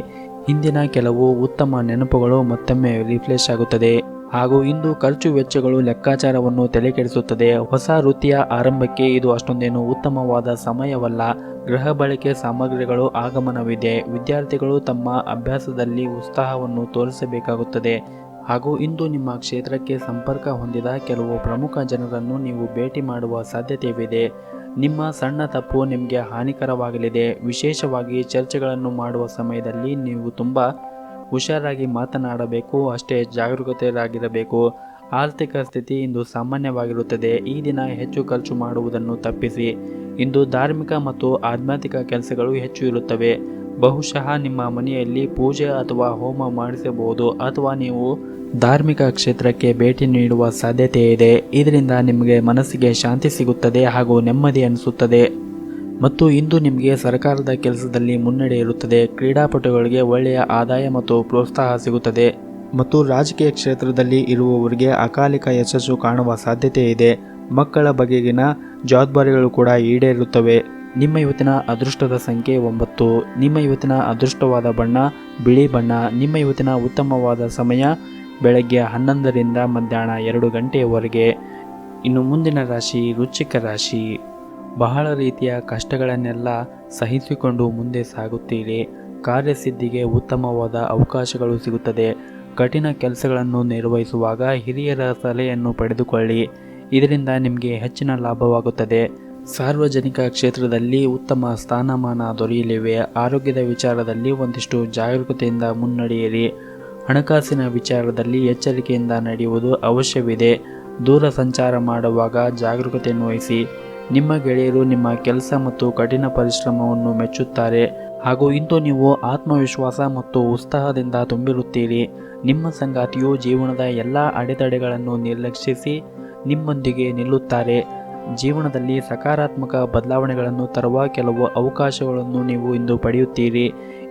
ಹಿಂದಿನ ಕೆಲವು ಉತ್ತಮ ನೆನಪುಗಳು ಮತ್ತೊಮ್ಮೆ ರಿಫ್ರೆಶ್ ಆಗುತ್ತದೆ. ಹಾಗೂ ಇಂದು ಖರ್ಚು ವೆಚ್ಚಗಳು ಲೆಕ್ಕಾಚಾರವನ್ನು ತಲೆಕೆಡಿಸುತ್ತದೆ. ಹೊಸ ವೃತ್ತಿಯ ಆರಂಭಕ್ಕೆ ಇದು ಅಷ್ಟೊಂದೇನು ಉತ್ತಮವಾದ ಸಮಯವಲ್ಲ. ಗೃಹ ಬಳಕೆ ಸಾಮಗ್ರಿಗಳು ಆಗಮನವಿದೆ. ವಿದ್ಯಾರ್ಥಿಗಳು ತಮ್ಮ ಅಭ್ಯಾಸದಲ್ಲಿ ಉತ್ಸಾಹವನ್ನು ತೋರಿಸಬೇಕಾಗುತ್ತದೆ. ಹಾಗೂ ಇಂದು ನಿಮ್ಮ ಕ್ಷೇತ್ರಕ್ಕೆ ಸಂಪರ್ಕ ಹೊಂದಿದ ಕೆಲವು ಪ್ರಮುಖ ಜನರನ್ನು ನೀವು ಭೇಟಿ ಮಾಡುವ ಸಾಧ್ಯತೆಯಿದೆ. ನಿಮ್ಮ ಸಣ್ಣ ತಪ್ಪು ನಿಮಗೆ ಹಾನಿಕರವಾಗಲಿದೆ. ವಿಶೇಷವಾಗಿ ಚರ್ಚೆಗಳನ್ನು ಮಾಡುವ ಸಮಯದಲ್ಲಿ ನೀವು ತುಂಬ ಹುಷಾರಾಗಿ ಮಾತನಾಡಬೇಕು. ಅಷ್ಟೇ ಜಾಗರೂಕತೆಯಾಗಿರಬೇಕು. ಆರ್ಥಿಕ ಸ್ಥಿತಿ ಇಂದು ಸಾಮಾನ್ಯವಾಗಿರುತ್ತದೆ. ಈ ದಿನ ಹೆಚ್ಚು ಖರ್ಚು ಮಾಡುವುದನ್ನು ತಪ್ಪಿಸಿ. ಇಂದು ಧಾರ್ಮಿಕ ಮತ್ತು ಆಧ್ಯಾತ್ಮಿಕ ಕೆಲಸಗಳು ಹೆಚ್ಚು ಇರುತ್ತವೆ. ಬಹುಶಃ ನಿಮ್ಮ ಮನೆಯಲ್ಲಿ ಪೂಜೆ ಅಥವಾ ಹೋಮ ಮಾಡಿಸಬಹುದು ಅಥವಾ ನೀವು ಧಾರ್ಮಿಕ ಕ್ಷೇತ್ರಕ್ಕೆ ಭೇಟಿ ನೀಡುವ ಸಾಧ್ಯತೆ ಇದೆ. ಇದರಿಂದ ನಿಮಗೆ ಮನಸ್ಸಿಗೆ ಶಾಂತಿ ಸಿಗುತ್ತದೆ ಹಾಗೂ ನೆಮ್ಮದಿ ಅನಿಸುತ್ತದೆ. ಮತ್ತು ಇಂದು ನಿಮಗೆ ಸರ್ಕಾರದ ಕೆಲಸದಲ್ಲಿ ಮುನ್ನಡೆ ಇರುತ್ತದೆ. ಕ್ರೀಡಾಪಟುಗಳಿಗೆ ಒಳ್ಳೆಯ ಆದಾಯ ಮತ್ತು ಪ್ರೋತ್ಸಾಹ ಸಿಗುತ್ತದೆ. ಮತ್ತು ರಾಜಕೀಯ ಕ್ಷೇತ್ರದಲ್ಲಿ ಇರುವವರಿಗೆ ಅಕಾಲಿಕ ಯಶಸ್ಸು ಕಾಣುವ ಸಾಧ್ಯತೆ ಇದೆ. ಮಕ್ಕಳ ಬಗೆಗಿನ ಜವಾಬ್ದಾರಿಗಳು ಕೂಡ ಈಡೇರುತ್ತವೆ. ನಿಮ್ಮ ಇವತ್ತಿನ ಅದೃಷ್ಟದ ಸಂಖ್ಯೆ 9. ನಿಮ್ಮ ಇವತ್ತಿನ ಅದೃಷ್ಟವಾದ ಬಣ್ಣ ಬಿಳಿ ಬಣ್ಣ. ನಿಮ್ಮ ಇವತ್ತಿನ ಉತ್ತಮವಾದ ಸಮಯ ಬೆಳಗ್ಗೆ 11ರಿಂದ ಮಧ್ಯಾಹ್ನ 2 ಗಂಟೆಯವರೆಗೆ. ಇನ್ನು ಮುಂದಿನ ರಾಶಿ ವೃಶ್ಚಿಕ ರಾಶಿ. ಬಹಳ ರೀತಿಯ ಕಷ್ಟಗಳನ್ನೆಲ್ಲ ಸಹಿಸಿಕೊಂಡು ಮುಂದೆ ಸಾಗುತ್ತೀರಿ. ಕಾರ್ಯಸಿದ್ಧಿಗೆ ಉತ್ತಮವಾದ ಅವಕಾಶಗಳು ಸಿಗುತ್ತದೆ. ಕಠಿಣ ಕೆಲಸಗಳನ್ನು ನಿರ್ವಹಿಸುವಾಗ ಹಿರಿಯರ ಸಲಹೆಯನ್ನು ಪಡೆದುಕೊಳ್ಳಿ. ಇದರಿಂದ ನಿಮಗೆ ಹೆಚ್ಚಿನ ಲಾಭವಾಗುತ್ತದೆ. ಸಾರ್ವಜನಿಕ ಕ್ಷೇತ್ರದಲ್ಲಿ ಉತ್ತಮ ಸ್ಥಾನಮಾನ ದೊರೆಯಲಿವೆ. ಆರೋಗ್ಯದ ವಿಚಾರದಲ್ಲಿ ಒಂದಿಷ್ಟು ಜಾಗರೂಕತೆಯಿಂದ ಮುನ್ನಡೆಯಿರಿ. ಹಣಕಾಸಿನ ವಿಚಾರದಲ್ಲಿ ಎಚ್ಚರಿಕೆಯಿಂದ ನಡೆಯುವುದು ಅವಶ್ಯವಿದೆ. ದೂರ ಸಂಚಾರ ಮಾಡುವಾಗ ಜಾಗರೂಕತೆಯನ್ನು ವಹಿಸಿ. ನಿಮ್ಮ ಗೆಳೆಯರು ನಿಮ್ಮ ಕೆಲಸ ಮತ್ತು ಕಠಿಣ ಪರಿಶ್ರಮವನ್ನು ಮೆಚ್ಚುತ್ತಾರೆ. ಹಾಗೂ ಇಂದು ನೀವು ಆತ್ಮವಿಶ್ವಾಸ ಮತ್ತು ಉತ್ಸಾಹದಿಂದ ತುಂಬಿರುತ್ತೀರಿ. ನಿಮ್ಮ ಸಂಗಾತಿಯು ಜೀವನದ ಎಲ್ಲ ಅಡೆತಡೆಗಳನ್ನು ನಿರ್ಲಕ್ಷಿಸಿ ನಿಮ್ಮೊಂದಿಗೆ ನಿಲ್ಲುತ್ತಾರೆ. ಜೀವನದಲ್ಲಿ ಸಕಾರಾತ್ಮಕ ಬದಲಾವಣೆಗಳನ್ನು ತರುವ ಕೆಲವು ಅವಕಾಶಗಳನ್ನು ನೀವು ಇಂದು ಪಡೆಯುತ್ತೀರಿ.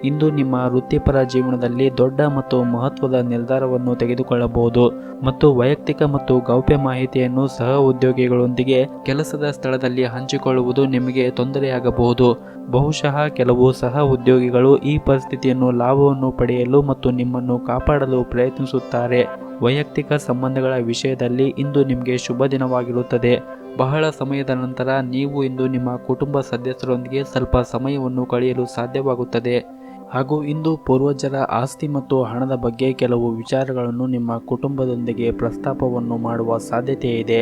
ಇಂದು ನಿಮ್ಮ ವೃತ್ತಿಪರ ಜೀವನದಲ್ಲಿ ದೊಡ್ಡ ಮತ್ತು ಮಹತ್ವದ ನಿರ್ಧಾರವನ್ನು ತೆಗೆದುಕೊಳ್ಳಬಹುದು. ಮತ್ತು ವೈಯಕ್ತಿಕ ಮತ್ತು ಗೌಪ್ಯ ಮಾಹಿತಿಯನ್ನು ಸಹ ಉದ್ಯೋಗಿಗಳೊಂದಿಗೆ ಕೆಲಸದ ಸ್ಥಳದಲ್ಲಿ ಹಂಚಿಕೊಳ್ಳುವುದು ನಿಮಗೆ ತೊಂದರೆಯಾಗಬಹುದು. ಬಹುಶಃ ಕೆಲವು ಸಹ ಉದ್ಯೋಗಿಗಳು ಈ ಪರಿಸ್ಥಿತಿಯನ್ನು ಲಾಭವನ್ನು ಪಡೆಯಲು ಮತ್ತು ನಿಮ್ಮನ್ನು ಕಾಪಾಡಲು ಪ್ರಯತ್ನಿಸುತ್ತಾರೆ. ವೈಯಕ್ತಿಕ ಸಂಬಂಧಗಳ ವಿಷಯದಲ್ಲಿ ಇಂದು ನಿಮಗೆ ಶುಭ ದಿನವಾಗಿರುತ್ತದೆ. ಬಹಳ ಸಮಯದ ನಂತರ ನೀವು ಇಂದು ನಿಮ್ಮ ಕುಟುಂಬ ಸದಸ್ಯರೊಂದಿಗೆ ಸ್ವಲ್ಪ ಸಮಯವನ್ನು ಕಳೆಯಲು ಸಾಧ್ಯವಾಗುತ್ತದೆ. ಹಾಗೂ ಇಂದು ಪೂರ್ವಜರ ಆಸ್ತಿ ಮತ್ತು ಹಣದ ಬಗ್ಗೆ ಕೆಲವು ವಿಚಾರಗಳನ್ನು ನಿಮ್ಮ ಕುಟುಂಬದೊಂದಿಗೆ ಪ್ರಸ್ತಾಪವನ್ನು ಮಾಡುವ ಸಾಧ್ಯತೆ ಇದೆ.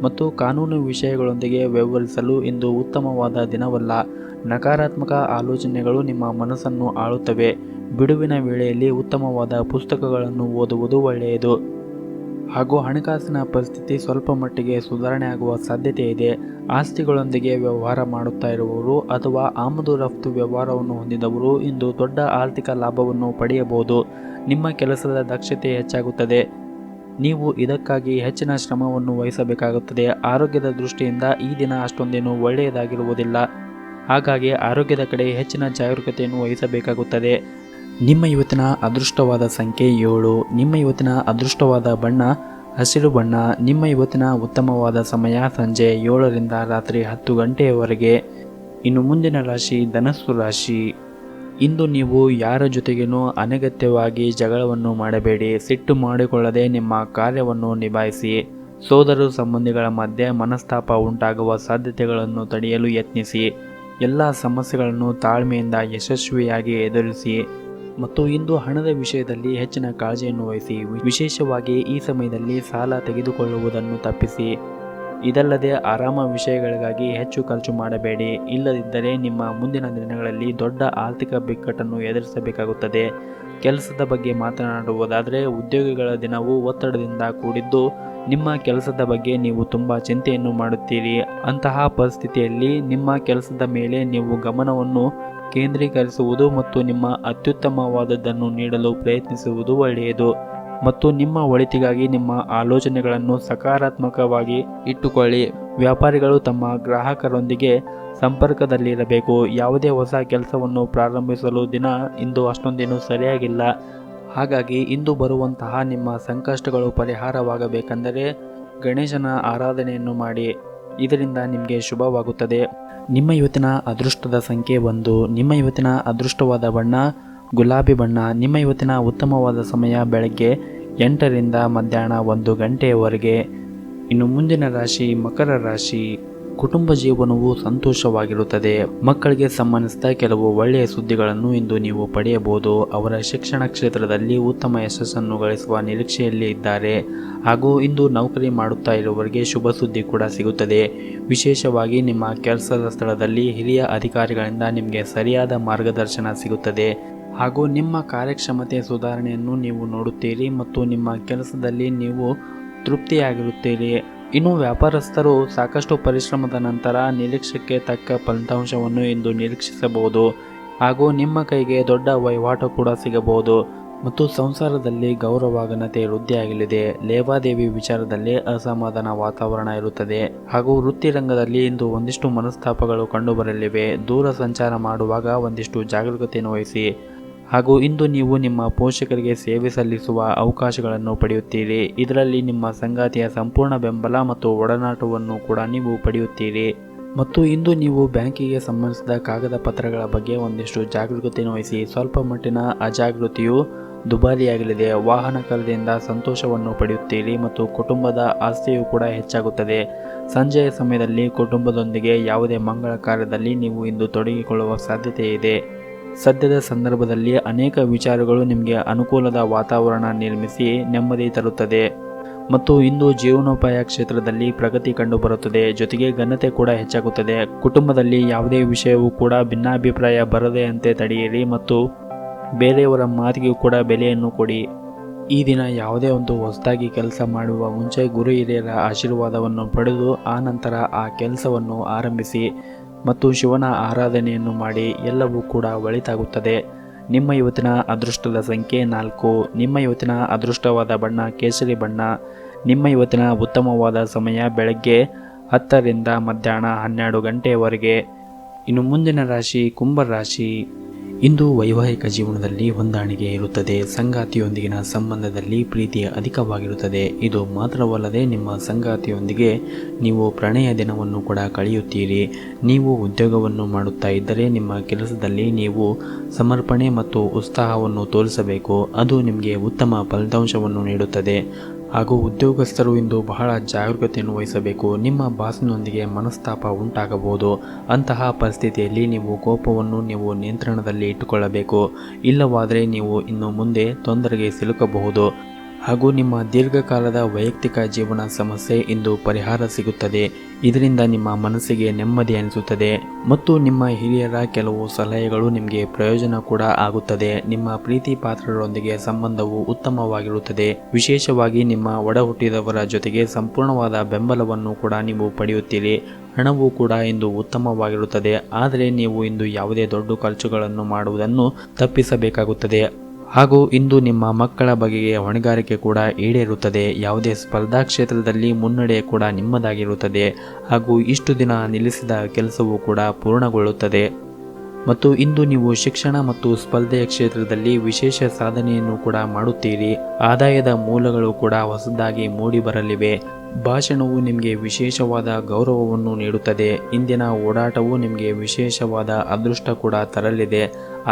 ಮತ್ತು ಕಾನೂನು ವಿಷಯಗಳೊಂದಿಗೆ ವ್ಯವಹರಿಸಲು ಇಂದು ಉತ್ತಮವಾದ ದಿನವಲ್ಲ. ನಕಾರಾತ್ಮಕ ಆಲೋಚನೆಗಳು ನಿಮ್ಮ ಮನಸ್ಸನ್ನು ಆಳುತ್ತವೆ. ಬಿಡುವಿನ ವೇಳೆಯಲ್ಲಿ ಉತ್ತಮವಾದ ಪುಸ್ತಕಗಳನ್ನು ಓದುವುದು ಒಳ್ಳೆಯದು. ಹಾಗೂ ಹಣಕಾಸಿನ ಪರಿಸ್ಥಿತಿ ಸ್ವಲ್ಪ ಮಟ್ಟಿಗೆ ಸುಧಾರಣೆ ಆಗುವ ಸಾಧ್ಯತೆ ಇದೆ. ಆಸ್ತಿಗಳೊಂದಿಗೆ ವ್ಯವಹಾರ ಮಾಡುತ್ತಾ ಇರುವವರು ಅಥವಾ ಆಮದು ರಫ್ತು ವ್ಯವಹಾರವನ್ನು ಹೊಂದಿದವರು ಇಂದು ದೊಡ್ಡ ಆರ್ಥಿಕ ಲಾಭವನ್ನು ಪಡೆಯಬಹುದು. ನಿಮ್ಮ ಕೆಲಸದ ದಕ್ಷತೆ ಹೆಚ್ಚಾಗುತ್ತದೆ. ನೀವು ಇದಕ್ಕಾಗಿ ಹೆಚ್ಚಿನ ಶ್ರಮವನ್ನು ವಹಿಸಬೇಕಾಗುತ್ತದೆ. ಆರೋಗ್ಯದ ದೃಷ್ಟಿಯಿಂದ ಈ ದಿನ ಅಷ್ಟೊಂದೇನು ಒಳ್ಳೆಯದಾಗಿರುವುದಿಲ್ಲ. ಹಾಗಾಗಿ ಆರೋಗ್ಯದ ಕಡೆ ಹೆಚ್ಚಿನ ಜಾಗರೂಕತೆಯನ್ನು ವಹಿಸಬೇಕಾಗುತ್ತದೆ. ನಿಮ್ಮ ಇವತ್ತಿನ ಅದೃಷ್ಟವಾದ ಸಂಖ್ಯೆ 7. ನಿಮ್ಮ ಇವತ್ತಿನ ಅದೃಷ್ಟವಾದ ಬಣ್ಣ ಹಸಿರು ಬಣ್ಣ. ನಿಮ್ಮ ಇವತ್ತಿನ ಉತ್ತಮವಾದ ಸಮಯ ಸಂಜೆ 7ರಿಂದ ರಾತ್ರಿ 10 ಗಂಟೆಯವರೆಗೆ. ಇನ್ನು ಮುಂದಿನ ರಾಶಿ ಧನಸ್ಸು ರಾಶಿ. ಇಂದು ನೀವು ಯಾರ ಜೊತೆಗೇನೂ ಅನಗತ್ಯವಾಗಿ ಜಗಳವನ್ನು ಮಾಡಬೇಡಿ. ಸಿಟ್ಟು ಮಾಡಿಕೊಳ್ಳದೆ ನಿಮ್ಮ ಕಾರ್ಯವನ್ನು ನಿಭಾಯಿಸಿ. ಸೋದರ ಸಂಬಂಧಿಗಳ ಮಧ್ಯೆ ಮನಸ್ತಾಪ ಉಂಟಾಗುವ ಸಾಧ್ಯತೆಗಳನ್ನು ತಡೆಯಲು ಯತ್ನಿಸಿ. ಎಲ್ಲ ಸಮಸ್ಯೆಗಳನ್ನು ತಾಳ್ಮೆಯಿಂದ ಯಶಸ್ವಿಯಾಗಿ ಎದುರಿಸಿ. ಮತ್ತು ಇಂದು ಹಣದ ವಿಷಯದಲ್ಲಿ ಹೆಚ್ಚಿನ ಕಾಳಜಿಯನ್ನು ವಹಿಸಿ. ವಿಶೇಷವಾಗಿ ಈ ಸಮಯದಲ್ಲಿ ಸಾಲ ತೆಗೆದುಕೊಳ್ಳುವುದನ್ನು ತಪ್ಪಿಸಿ. ಇದಲ್ಲದೆ ಆರಾಮ ವಿಷಯಗಳಿಗಾಗಿ ಹೆಚ್ಚು ಖರ್ಚು ಮಾಡಬೇಡಿ. ಇಲ್ಲದಿದ್ದರೆ ನಿಮ್ಮ ಮುಂದಿನ ದಿನಗಳಲ್ಲಿ ದೊಡ್ಡ ಆರ್ಥಿಕ ಬಿಕ್ಕಟ್ಟನ್ನು ಎದುರಿಸಬೇಕಾಗುತ್ತದೆ. ಕೆಲಸದ ಬಗ್ಗೆ ಮಾತನಾಡುವುದಾದರೆ ಉದ್ಯೋಗಿಗಳ ದಿನವು ಒತ್ತಡದಿಂದ ಕೂಡಿದ್ದು ನಿಮ್ಮ ಕೆಲಸದ ಬಗ್ಗೆ ನೀವು ತುಂಬ ಚಿಂತೆಯನ್ನು ಮಾಡುತ್ತೀರಿ. ಅಂತಹ ಪರಿಸ್ಥಿತಿಯಲ್ಲಿ ನಿಮ್ಮ ಕೆಲಸದ ಮೇಲೆ ನೀವು ಗಮನವನ್ನು ಕೇಂದ್ರೀಕರಿಸುವುದು ಮತ್ತು ನಿಮ್ಮ ಅತ್ಯುತ್ತಮವಾದದ್ದನ್ನು ನೀಡಲು ಪ್ರಯತ್ನಿಸುವುದು ಒಳ್ಳೆಯದು. ಮತ್ತು ನಿಮ್ಮ ಒಳಿತಿಗಾಗಿ ನಿಮ್ಮ ಆಲೋಚನೆಗಳನ್ನು ಸಕಾರಾತ್ಮಕವಾಗಿ ಇಟ್ಟುಕೊಳ್ಳಿ. ವ್ಯಾಪಾರಿಗಳು ತಮ್ಮ ಗ್ರಾಹಕರೊಂದಿಗೆ ಸಂಪರ್ಕದಲ್ಲಿರಬೇಕು. ಯಾವುದೇ ಹೊಸ ಕೆಲಸವನ್ನು ಪ್ರಾರಂಭಿಸಲು ಇಂದು ಅಷ್ಟೊಂದೇನು ಸರಿಯಾಗಿಲ್ಲ. ಹಾಗಾಗಿ ಇಂದು ಬರುವಂತಹ ನಿಮ್ಮ ಸಂಕಷ್ಟಗಳು ಪರಿಹಾರವಾಗಬೇಕೆಂದರೆ ಗಣೇಶನ ಆರಾಧನೆಯನ್ನು ಮಾಡಿ. ಇದರಿಂದ ನಿಮಗೆ ಶುಭವಾಗುತ್ತದೆ. ನಿಮ್ಮ ಇವತ್ತಿನ ಅದೃಷ್ಟದ ಸಂಖ್ಯೆ 1. ನಿಮ್ಮ ಇವತ್ತಿನ ಅದೃಷ್ಟವಾದ ಬಣ್ಣ ಗುಲಾಬಿ ಬಣ್ಣ. ನಿಮ್ಮ ಇವತ್ತಿನ ಉತ್ತಮವಾದ ಸಮಯ ಬೆಳಗ್ಗೆ 8ರಿಂದ ಮಧ್ಯಾಹ್ನ 1 ಗಂಟೆಯವರೆಗೆ. ಇನ್ನು ಮುಂದಿನ ರಾಶಿ ಮಕರ ರಾಶಿ. ಕುಟುಂಬ ಜೀವನವು ಸಂತೋಷವಾಗಿರುತ್ತದೆ. ಮಕ್ಕಳಿಗೆ ಸಂಬಂಧಿಸಿದ ಕೆಲವು ಒಳ್ಳೆಯ ಸುದ್ದಿಗಳನ್ನು ಇಂದು ನೀವು ಪಡೆಯಬಹುದು. ಅವರ ಶಿಕ್ಷಣ ಕ್ಷೇತ್ರದಲ್ಲಿ ಉತ್ತಮ ಯಶಸ್ಸನ್ನು ಗಳಿಸುವ ನಿರೀಕ್ಷೆಯಲ್ಲಿ ಇದ್ದಾರೆ. ಹಾಗೂ ಇಂದು ನೌಕರಿ ಮಾಡುತ್ತಾ ಇರುವವರಿಗೆ ಶುಭ ಸುದ್ದಿ ಕೂಡ ಸಿಗುತ್ತದೆ. ವಿಶೇಷವಾಗಿ ನಿಮ್ಮ ಕೆಲಸದ ಸ್ಥಳದಲ್ಲಿ ಹಿರಿಯ ಅಧಿಕಾರಿಗಳಿಂದ ನಿಮಗೆ ಸರಿಯಾದ ಮಾರ್ಗದರ್ಶನ ಸಿಗುತ್ತದೆ. ಹಾಗೂ ನಿಮ್ಮ ಕಾರ್ಯಕ್ಷಮತೆ ಸುಧಾರಣೆಯನ್ನು ನೀವು ನೋಡುತ್ತೀರಿ ಮತ್ತು ನಿಮ್ಮ ಕೆಲಸದಲ್ಲಿ ನೀವು ತೃಪ್ತಿಯಾಗಿರುತ್ತೀರಿ. ಇನ್ನು ವ್ಯಾಪಾರಸ್ಥರು ಸಾಕಷ್ಟು ಪರಿಶ್ರಮದ ನಂತರ ನಿರೀಕ್ಷೆಗೆ ತಕ್ಕ ಫಲಿತಾಂಶವನ್ನು ಇಂದು ನಿರೀಕ್ಷಿಸಬಹುದು. ಹಾಗೂ ನಿಮ್ಮ ಕೈಗೆ ದೊಡ್ಡ ವಹಿವಾಟು ಕೂಡ ಸಿಗಬಹುದು. ಮತ್ತು ಸಂಸಾರದಲ್ಲಿ ಗೌರವ ಘನತೆ ವೃದ್ಧಿಯಾಗಲಿದೆ. ಲೇವಾದೇವಿ ವಿಚಾರದಲ್ಲಿ ಅಸಮಾಧಾನ ವಾತಾವರಣ ಇರುತ್ತದೆ. ಹಾಗೂ ವೃತ್ತಿ ರಂಗದಲ್ಲಿ ಇಂದು ಒಂದಿಷ್ಟು ಮನಸ್ತಾಪಗಳು ಕಂಡುಬರಲಿವೆ. ದೂರ ಸಂಚಾರ ಮಾಡುವಾಗ ಒಂದಿಷ್ಟು ಜಾಗರೂಕತೆಯನ್ನು ವಹಿಸಿ. ಹಾಗೂ ಇಂದು ನೀವು ನಿಮ್ಮ ಪೋಷಕರಿಗೆ ಸೇವೆ ಸಲ್ಲಿಸುವ ಅವಕಾಶಗಳನ್ನು ಪಡೆಯುತ್ತೀರಿ. ಇದರಲ್ಲಿ ನಿಮ್ಮ ಸಂಗಾತಿಯ ಸಂಪೂರ್ಣ ಬೆಂಬಲ ಮತ್ತು ಒಡನಾಟವನ್ನು ಕೂಡ ನೀವು ಪಡೆಯುತ್ತೀರಿ. ಮತ್ತು ಇಂದು ನೀವು ಬ್ಯಾಂಕಿಗೆ ಸಂಬಂಧಿಸಿದ ಕಾಗದ ಪತ್ರಗಳ ಬಗ್ಗೆ ಒಂದಿಷ್ಟು ಜಾಗರೂಕತೆಯನ್ನು ವಹಿಸಿ. ಸ್ವಲ್ಪ ಮಟ್ಟಿನ ಅಜಾಗೃತಿಯು ದುಬಾರಿಯಾಗಲಿದೆ. ವಾಹನ ಖರೀದಿಯಿಂದ ಸಂತೋಷವನ್ನು ಪಡೆಯುತ್ತೀರಿ ಮತ್ತು ಕುಟುಂಬದ ಆಸ್ತಿಯು ಕೂಡ ಹೆಚ್ಚಾಗುತ್ತದೆ. ಸಂಜೆಯ ಸಮಯದಲ್ಲಿ ಕುಟುಂಬದೊಂದಿಗೆ ಯಾವುದೇ ಮಂಗಳ ಕಾರ್ಯದಲ್ಲಿ ನೀವು ಇಂದು ತೊಡಗಿಕೊಳ್ಳುವ ಸಾಧ್ಯತೆ ಇದೆ. ಸದ್ಯದ ಸಂದರ್ಭದಲ್ಲಿ ಅನೇಕ ವಿಚಾರಗಳು ನಿಮಗೆ ಅನುಕೂಲದ ವಾತಾವರಣ ನಿರ್ಮಿಸಿ ನೆಮ್ಮದಿ ತರುತ್ತದೆ. ಮತ್ತು ಇಂದು ಜೀವನೋಪಾಯ ಕ್ಷೇತ್ರದಲ್ಲಿ ಪ್ರಗತಿ ಕಂಡುಬರುತ್ತದೆ. ಜೊತೆಗೆ ಘನತೆ ಕೂಡ ಹೆಚ್ಚಾಗುತ್ತದೆ. ಕುಟುಂಬದಲ್ಲಿ ಯಾವುದೇ ವಿಷಯವೂ ಕೂಡ ಭಿನ್ನಾಭಿಪ್ರಾಯ ಬರದಂತೆ ತಡೆಯಿರಿ ಮತ್ತು ಬೇರೆಯವರ ಮಾತಿಗೂ ಕೂಡ ಬೆಲೆಯನ್ನು ಕೊಡಿ. ಈ ದಿನ ಯಾವುದೇ ಒಂದು ಹೊಸದಾಗಿ ಕೆಲಸ ಮಾಡುವ ಮುಂಚೆ ಗುರು ಹಿರಿಯರ ಆಶೀರ್ವಾದವನ್ನು ಪಡೆದು ಆ ನಂತರ ಆ ಕೆಲಸವನ್ನು ಆರಂಭಿಸಿ ಮತ್ತು ಶಿವನ ಆರಾಧನೆಯನ್ನು ಮಾಡಿ. ಎಲ್ಲವೂ ಕೂಡ ಒಳಿತಾಗುತ್ತದೆ. ನಿಮ್ಮ ಇವತ್ತಿನ ಅದೃಷ್ಟದ ಸಂಖ್ಯೆ 4. ನಿಮ್ಮ ಇವತ್ತಿನ ಅದೃಷ್ಟವಾದ ಬಣ್ಣ ಕೇಸರಿ ಬಣ್ಣ. ನಿಮ್ಮ ಇವತ್ತಿನ ಉತ್ತಮವಾದ ಸಮಯ ಬೆಳಗ್ಗೆ 10ರಿಂದ ಮಧ್ಯಾಹ್ನ 12 ಗಂಟೆಯವರೆಗೆ. ಇನ್ನು ಮುಂದಿನ ರಾಶಿ ಕುಂಭ ರಾಶಿ. ಇಂದು ವೈವಾಹಿಕ ಜೀವನದಲ್ಲಿ ಹೊಂದಾಣಿಕೆ ಇರುತ್ತದೆ. ಸಂಗಾತಿಯೊಂದಿಗಿನ ಸಂಬಂಧದಲ್ಲಿ ಪ್ರೀತಿ ಅಧಿಕವಾಗಿರುತ್ತದೆ. ಇದು ಮಾತ್ರವಲ್ಲದೆ ನಿಮ್ಮ ಸಂಗಾತಿಯೊಂದಿಗೆ ನೀವು ಪ್ರಣಯ ದಿನವನ್ನು ಕೂಡ ಕಳೆಯುತ್ತೀರಿ. ನೀವು ಉದ್ಯೋಗವನ್ನು ಮಾಡುತ್ತಾ ಇದ್ದರೆ ನಿಮ್ಮ ಕೆಲಸದಲ್ಲಿ ನೀವು ಸಮರ್ಪಣೆ ಮತ್ತು ಉತ್ಸಾಹವನ್ನು ತೋರಿಸಬೇಕು. ಅದು ನಿಮಗೆ ಉತ್ತಮ ಫಲಿತಾಂಶವನ್ನು ನೀಡುತ್ತದೆ. ಹಾಗೂ ಉದ್ಯೋಗಸ್ಥರು ಇಂದು ಬಹಳ ಜಾಗರೂಕತೆಯನ್ನು ವಹಿಸಬೇಕು. ನಿಮ್ಮ ಬಾಸ್ನೊಂದಿಗೆ ಮನಸ್ತಾಪ ಉಂಟಾಗಬಹುದು. ಅಂತಹ ಪರಿಸ್ಥಿತಿಯಲ್ಲಿ ನೀವು ಕೋಪವನ್ನು ನೀವು ನಿಯಂತ್ರಣದಲ್ಲಿ ಇಟ್ಟುಕೊಳ್ಳಬೇಕು. ಇಲ್ಲವಾದರೆ ನೀವು ಇನ್ನು ಮುಂದೆ ತೊಂದರೆಗೆ ಸಿಲುಕಬಹುದು. ಹಾಗೂ ನಿಮ್ಮ ದೀರ್ಘಕಾಲದ ವೈಯಕ್ತಿಕ ಜೀವನ ಸಮಸ್ಯೆ ಇಂದು ಪರಿಹಾರ ಸಿಗುತ್ತದೆ. ಇದರಿಂದ ನಿಮ್ಮ ಮನಸ್ಸಿಗೆ ನೆಮ್ಮದಿ ಅನಿಸುತ್ತದೆ ಮತ್ತು ನಿಮ್ಮ ಹಿರಿಯರ ಕೆಲವು ಸಲಹೆಗಳು ನಿಮಗೆ ಪ್ರಯೋಜನ ಕೂಡ ಆಗುತ್ತದೆ. ನಿಮ್ಮ ಪ್ರೀತಿ ಪಾತ್ರರೊಂದಿಗೆ ಸಂಬಂಧವು ಉತ್ತಮವಾಗಿರುತ್ತದೆ. ವಿಶೇಷವಾಗಿ ನಿಮ್ಮ ಒಡ ಹುಟ್ಟಿದವರ ಜೊತೆಗೆ ಸಂಪೂರ್ಣವಾದ ಬೆಂಬಲವನ್ನು ಕೂಡ ನೀವು ಪಡೆಯುತ್ತೀರಿ. ಹಣವೂ ಕೂಡ ಇಂದು ಉತ್ತಮವಾಗಿರುತ್ತದೆ. ಆದರೆ ನೀವು ಇಂದು ಯಾವುದೇ ದೊಡ್ಡ ಖರ್ಚುಗಳನ್ನು ಮಾಡುವುದನ್ನು ತಪ್ಪಿಸಬೇಕಾಗುತ್ತದೆ. ಹಾಗೂ ಇಂದು ನಿಮ್ಮ ಮಕ್ಕಳ ಬಗೆಗೆ ಹೊಣೆಗಾರಿಕೆ ಕೂಡ ಈಡೇರುತ್ತದೆ. ಯಾವುದೇ ಸ್ಪರ್ಧಾ ಕ್ಷೇತ್ರದಲ್ಲಿ ಮುನ್ನಡೆ ಕೂಡ ನಿಮ್ಮದಾಗಿರುತ್ತದೆ. ಹಾಗೂ ಇಷ್ಟು ದಿನ ನಿಲ್ಲಿಸಿದ ಕೆಲಸವೂ ಕೂಡ ಪೂರ್ಣಗೊಳ್ಳುತ್ತದೆ. ಮತ್ತು ಇಂದು ನೀವು ಶಿಕ್ಷಣ ಮತ್ತು ಸ್ಪರ್ಧೆಯ ಕ್ಷೇತ್ರದಲ್ಲಿ ವಿಶೇಷ ಸಾಧನೆಯನ್ನು ಕೂಡ ಮಾಡುತ್ತೀರಿ. ಆದಾಯದ ಮೂಲಗಳು ಕೂಡ ಹೊಸದಾಗಿ ಮೂಡಿ ಬರಲಿವೆ. ಭಾಷಣವು ನಿಮಗೆ ವಿಶೇಷವಾದ ಗೌರವವನ್ನು ನೀಡುತ್ತದೆ. ಇಂದಿನ ಓಡಾಟವು ನಿಮಗೆ ವಿಶೇಷವಾದ ಅದೃಷ್ಟ ಕೂಡ ತರಲಿದೆ.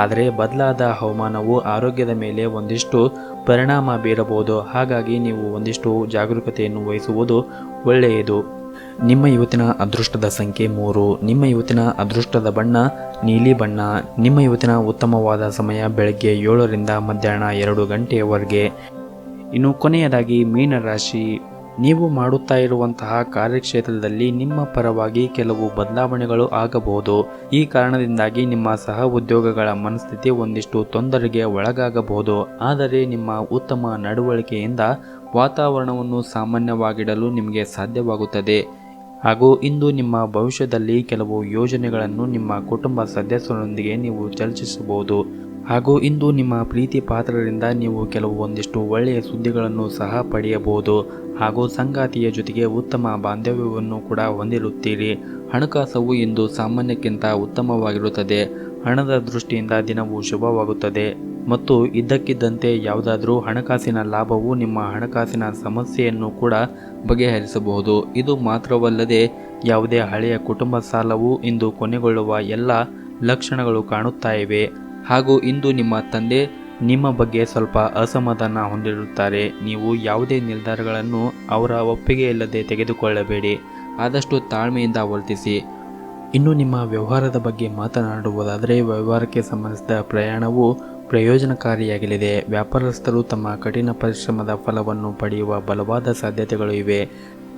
ಆದರೆ ಬದಲಾದ ಹವಾಮಾನವು ಆರೋಗ್ಯದ ಮೇಲೆ ಒಂದಿಷ್ಟು ಪರಿಣಾಮ ಬೀರಬಹುದು. ಹಾಗಾಗಿ ನೀವು ಒಂದಿಷ್ಟು ಜಾಗರೂಕತೆಯನ್ನು ವಹಿಸುವುದು ಒಳ್ಳೆಯದು. ನಿಮ್ಮ ಇವತ್ತಿನ ಅದೃಷ್ಟದ ಸಂಖ್ಯೆ 3. ನಿಮ್ಮ ಇವತ್ತಿನ ಅದೃಷ್ಟದ ಬಣ್ಣ ನೀಲಿ ಬಣ್ಣ. ನಿಮ್ಮ ಇವತ್ತಿನ ಉತ್ತಮವಾದ ಸಮಯ ಬೆಳಗ್ಗೆ 7ರಿಂದ ಮಧ್ಯಾಹ್ನ 2 ಗಂಟೆಯವರೆಗೆ. ಇನ್ನು ಕೊನೆಯದಾಗಿ ಮೀನರಾಶಿ. ನೀವು ಮಾಡುತ್ತಾ ಇರುವಂತಹ ಕಾರ್ಯಕ್ಷೇತ್ರದಲ್ಲಿ ನಿಮ್ಮ ಪರವಾಗಿ ಕೆಲವು ಬದಲಾವಣೆಗಳು ಆಗಬಹುದು. ಈ ಕಾರಣದಿಂದಾಗಿ ನಿಮ್ಮ ಸಹ ಉದ್ಯೋಗಗಳ ಮನಸ್ಥಿತಿ ಒಂದಿಷ್ಟು ತೊಂದರೆಗೆ ಒಳಗಾಗಬಹುದು. ಆದರೆ ನಿಮ್ಮ ಉತ್ತಮ ನಡವಳಿಕೆಯಿಂದ ವಾತಾವರಣವನ್ನು ಸಾಮಾನ್ಯವಾಗಿಡಲು ನಿಮಗೆ ಸಾಧ್ಯವಾಗುತ್ತದೆ. ಹಾಗೂ ಇಂದು ನಿಮ್ಮ ಭವಿಷ್ಯದಲ್ಲಿ ಕೆಲವು ಯೋಜನೆಗಳನ್ನು ನಿಮ್ಮ ಕುಟುಂಬ ಸದಸ್ಯರೊಂದಿಗೆ ನೀವು ಚರ್ಚಿಸಬಹುದು. ಹಾಗೂ ಇಂದು ನಿಮ್ಮ ಪ್ರೀತಿ ಪಾತ್ರರಿಂದ ನೀವು ಒಂದಿಷ್ಟು ಒಳ್ಳೆಯ ಸುದ್ದಿಗಳನ್ನು ಸಹ ಪಡೆಯಬಹುದು. ಹಾಗೂ ಸಂಗಾತಿಯ ಜೊತೆಗೆ ಉತ್ತಮ ಬಾಂಧವ್ಯವನ್ನು ಕೂಡ ಹೊಂದಿರುತ್ತೀರಿ. ಹಣಕಾಸು ಇಂದು ಸಾಮಾನ್ಯಕ್ಕಿಂತ ಉತ್ತಮವಾಗಿರುತ್ತದೆ. ಹಣದ ದೃಷ್ಟಿಯಿಂದ ದಿನವೂ ಶುಭವಾಗುತ್ತದೆ ಮತ್ತು ಇದ್ದಕ್ಕಿದ್ದಂತೆ ಯಾವುದಾದ್ರೂ ಹಣಕಾಸಿನ ಲಾಭವು ನಿಮ್ಮ ಹಣಕಾಸಿನ ಸಮಸ್ಯೆಯನ್ನು ಕೂಡ ಬಗೆಹರಿಸಬಹುದು. ಇದು ಮಾತ್ರವಲ್ಲದೆ ಯಾವುದೇ ಹಳೆಯ ಕುಟುಂಬ ಸಾಲವು ಇಂದು ಕೊನೆಗೊಳ್ಳುವ ಎಲ್ಲ ಲಕ್ಷಣಗಳು ಕಾಣುತ್ತಾ ಇವೆ. ಹಾಗೂ ಇಂದು ನಿಮ್ಮ ತಂದೆ ನಿಮ್ಮ ಬಗ್ಗೆ ಸ್ವಲ್ಪ ಅಸಮಾಧಾನ ಹೊಂದಿರುತ್ತಾರೆ. ನೀವು ಯಾವುದೇ ನಿರ್ಧಾರಗಳನ್ನು ಅವರ ಒಪ್ಪಿಗೆ ಇಲ್ಲದೆ ತೆಗೆದುಕೊಳ್ಳಬೇಡಿ. ಆದಷ್ಟು ತಾಳ್ಮೆಯಿಂದ ವರ್ತಿಸಿ. ಇನ್ನು ನಿಮ್ಮ ವ್ಯವಹಾರದ ಬಗ್ಗೆ ಮಾತನಾಡುವುದಾದರೆ, ವ್ಯವಹಾರಕ್ಕೆ ಸಂಬಂಧಿಸಿದ ಪ್ರಯಾಣವು ಪ್ರಯೋಜನಕಾರಿಯಾಗಲಿದೆ. ವ್ಯಾಪಾರಸ್ಥರು ತಮ್ಮ ಕಠಿಣ ಪರಿಶ್ರಮದ ಫಲವನ್ನು ಪಡೆಯುವ ಬಲವಾದ ಸಾಧ್ಯತೆಗಳು ಇವೆ.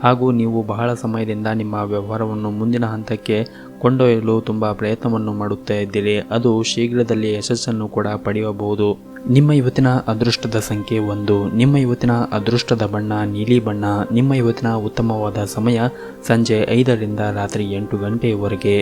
ಹಾಗೂ ನೀವು ಬಹಳ ಸಮಯದಿಂದ ನಿಮ್ಮ ವ್ಯವಹಾರವನ್ನು ಮುಂದಿನ ಹಂತಕ್ಕೆ ಕೊಂಡೊಯ್ಯಲು ತುಂಬ ಪ್ರಯತ್ನವನ್ನು ಮಾಡುತ್ತಾ ಇದ್ದೀರಿ. ಅದು ಶೀಘ್ರದಲ್ಲಿ ಯಶಸ್ಸನ್ನು ಕೂಡ ಪಡೆಯಬಹುದು. ನಿಮ್ಮ ಇವತ್ತಿನ ಅದೃಷ್ಟದ ಸಂಖ್ಯೆ 1. ನಿಮ್ಮ ಇವತ್ತಿನ ಅದೃಷ್ಟದ ಬಣ್ಣ ನೀಲಿ ಬಣ್ಣ. ನಿಮ್ಮ ಇವತ್ತಿನ ಉತ್ತಮವಾದ ಸಮಯ ಸಂಜೆ 5 ರಿಂದ ರಾತ್ರಿ 8 ಗಂಟೆಯವರೆಗೆ.